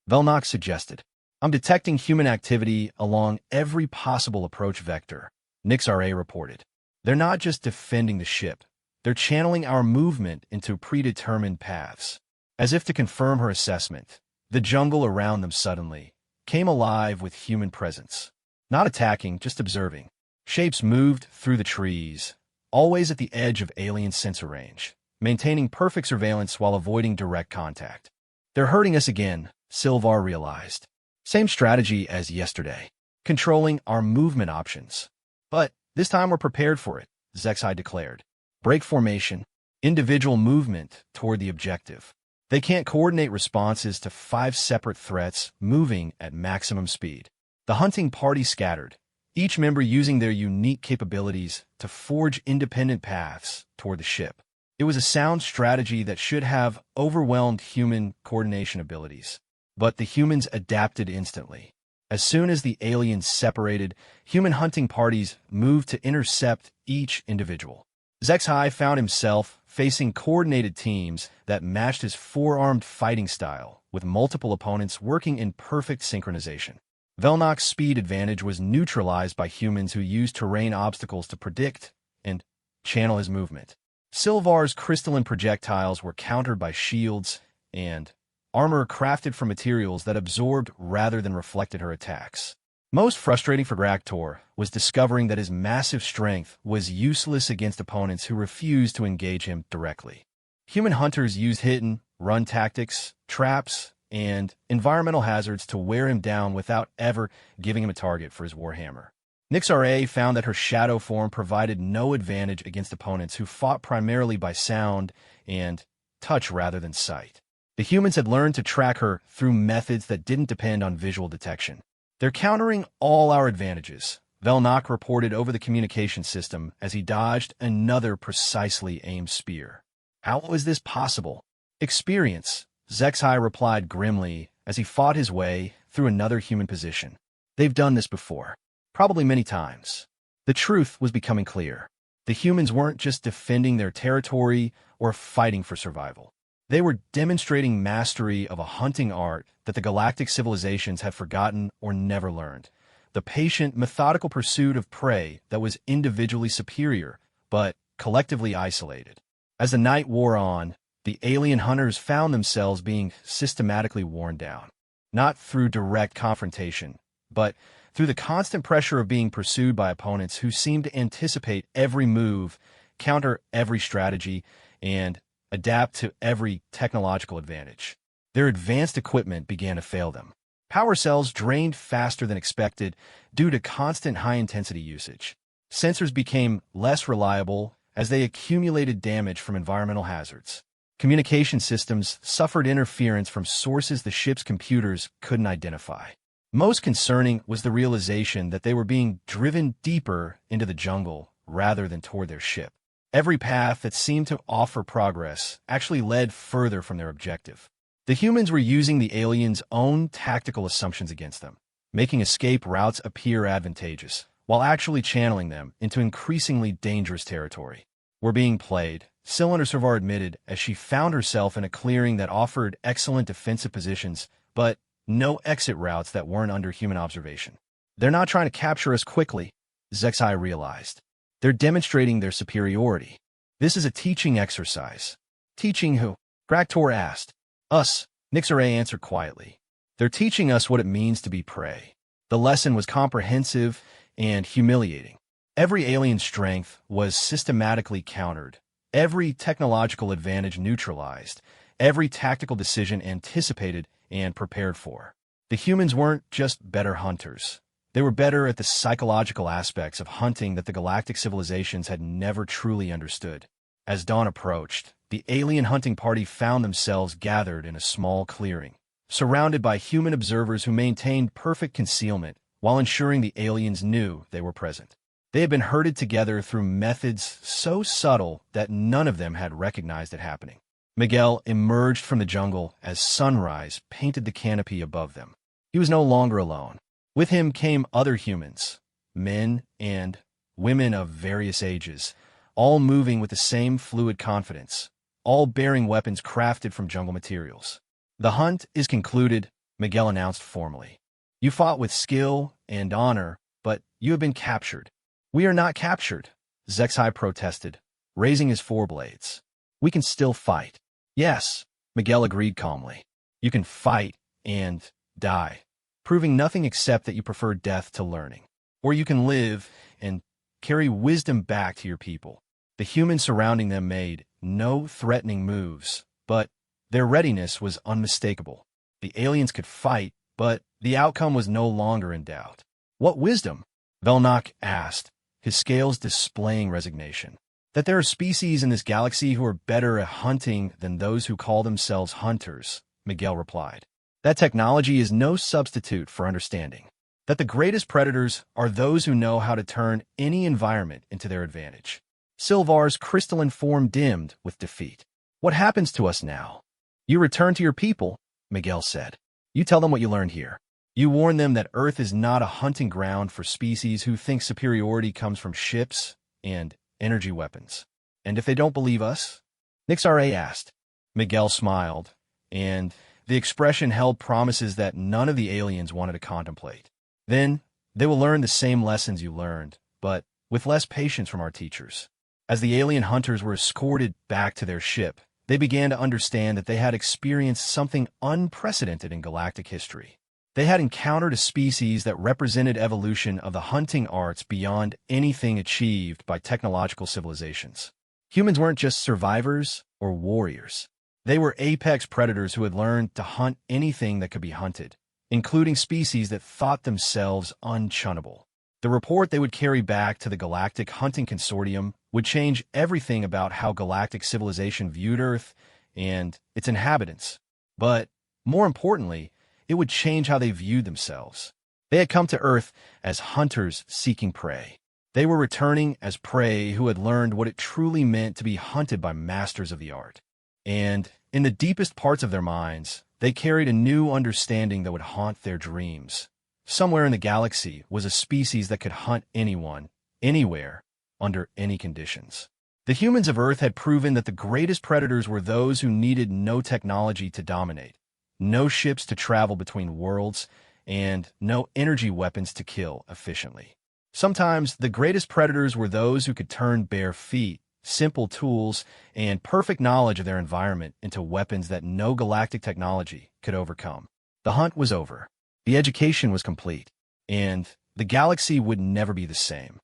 Velnok suggested. I'm detecting human activity along every possible approach vector, Nix-RA reported. They're not just defending the ship, they're channeling our movement into predetermined paths. As if to confirm her assessment, the jungle around them suddenly came alive with human presence. Not attacking, just observing. Shapes moved through the trees, always at the edge of alien sensor range, maintaining perfect surveillance while avoiding direct contact. They're hurting us again, Silvar realized. Same strategy as yesterday, controlling our movement options. But this time we're prepared for it, Zexai declared. Break formation, individual movement toward the objective. They can't coordinate responses to 5 separate threats moving at maximum speed. The hunting party scattered, each member using their unique capabilities to forge independent paths toward the ship. It was a sound strategy that should have overwhelmed human coordination abilities. But the humans adapted instantly. As soon as the aliens separated, human hunting parties moved to intercept each individual. Zexai found himself facing coordinated teams that matched his four-armed fighting style, with multiple opponents working in perfect synchronization. Velnok's speed advantage was neutralized by humans who used terrain obstacles to predict and channel his movement. Silvar's crystalline projectiles were countered by shields and armor crafted from materials that absorbed rather than reflected her attacks. Most frustrating for Graktor was discovering that his massive strength was useless against opponents who refused to engage him directly. Human hunters used hit-and-run tactics, traps, and environmental hazards to wear him down without ever giving him a target for his warhammer. Nix-RA found that her shadow form provided no advantage against opponents who fought primarily by sound and touch rather than sight. The humans had learned to track her through methods that didn't depend on visual detection. They're countering all our advantages, Velnok reported over the communication system as he dodged another precisely aimed spear. How was this possible? Experience, Zexai replied grimly as he fought his way through another human position. They've done this before, probably many times. The truth was becoming clear. The humans weren't just defending their territory or fighting for survival. They were demonstrating mastery of a hunting art that the galactic civilizations had forgotten or never learned. The patient, methodical pursuit of prey that was individually superior, but collectively isolated. As the night wore on, the alien hunters found themselves being systematically worn down. Not through direct confrontation, but through the constant pressure of being pursued by opponents who seemed to anticipate every move, counter every strategy, and adapt to every technological advantage. Their advanced equipment began to fail them. Power cells drained faster than expected due to constant high-intensity usage. Sensors became less reliable as they accumulated damage from environmental hazards. Communication systems suffered interference from sources the ship's computers couldn't identify. Most concerning was the realization that they were being driven deeper into the jungle rather than toward their ship. Every path that seemed to offer progress actually led further from their objective. The humans were using the aliens' own tactical assumptions against them, making escape routes appear advantageous, while actually channeling them into increasingly dangerous territory. We're being played, Cylinder Servar admitted as she found herself in a clearing that offered excellent defensive positions, but no exit routes that weren't under human observation. They're not trying to capture us quickly, Zexai realized. They're demonstrating their superiority. This is a teaching exercise. Teaching who? Graktor asked. Us, Nix-RA answered quietly. They're teaching us what it means to be prey. The lesson was comprehensive and humiliating. Every alien strength was systematically countered, every technological advantage neutralized, every tactical decision anticipated and prepared for. The humans weren't just better hunters. They were better at the psychological aspects of hunting that the galactic civilizations had never truly understood. As dawn approached, the alien hunting party found themselves gathered in a small clearing, surrounded by human observers who maintained perfect concealment while ensuring the aliens knew they were present. They had been herded together through methods so subtle that none of them had recognized it happening. Miguel emerged from the jungle as sunrise painted the canopy above them. He was no longer alone. With him came other humans, men and women of various ages, all moving with the same fluid confidence, all bearing weapons crafted from jungle materials. "The hunt is concluded," Miguel announced formally. "You fought with skill and honor, but you have been captured." "We are not captured," Zexai protested, raising his foreblades. "We can still fight." "Yes," Miguel agreed calmly. "You can fight and die, proving nothing except that you prefer death to learning. Or you can live and carry wisdom back to your people." The humans surrounding them made no threatening moves, but their readiness was unmistakable. The aliens could fight, but the outcome was no longer in doubt. "What wisdom?" Velnok asked, his scales displaying resignation. "That there are species in this galaxy who are better at hunting than those who call themselves hunters," Miguel replied. "That technology is no substitute for understanding. That the greatest predators are those who know how to turn any environment into their advantage." Silvar's crystalline form dimmed with defeat. "What happens to us now?" "You return to your people," Miguel said. "You tell them what you learned here. You warn them that Earth is not a hunting ground for species who think superiority comes from ships and energy weapons." "And if they don't believe us?" Nixara asked. Miguel smiled, and the expression held promises that none of the aliens wanted to contemplate. "Then they will learn the same lessons you learned, but with less patience from our teachers." As the alien hunters were escorted back to their ship, they began to understand that they had experienced something unprecedented in galactic history. They had encountered a species that represented evolution of the hunting arts beyond anything achieved by technological civilizations. Humans weren't just survivors or warriors. They were apex predators who had learned to hunt anything that could be hunted, including species that thought themselves unchunnable. The report they would carry back to the Galactic Hunting Consortium would change everything about how galactic civilization viewed Earth and its inhabitants. But, more importantly, it would change how they viewed themselves. They had come to Earth as hunters seeking prey. They were returning as prey who had learned what it truly meant to be hunted by masters of the art. And, in the deepest parts of their minds, they carried a new understanding that would haunt their dreams. Somewhere in the galaxy was a species that could hunt anyone, anywhere, under any conditions. The humans of Earth had proven that the greatest predators were those who needed no technology to dominate, no ships to travel between worlds, and no energy weapons to kill efficiently. Sometimes the greatest predators were those who could turn bare feet, simple tools, and perfect knowledge of their environment into weapons that no galactic technology could overcome. The hunt was over. The education was complete, and the galaxy would never be the same.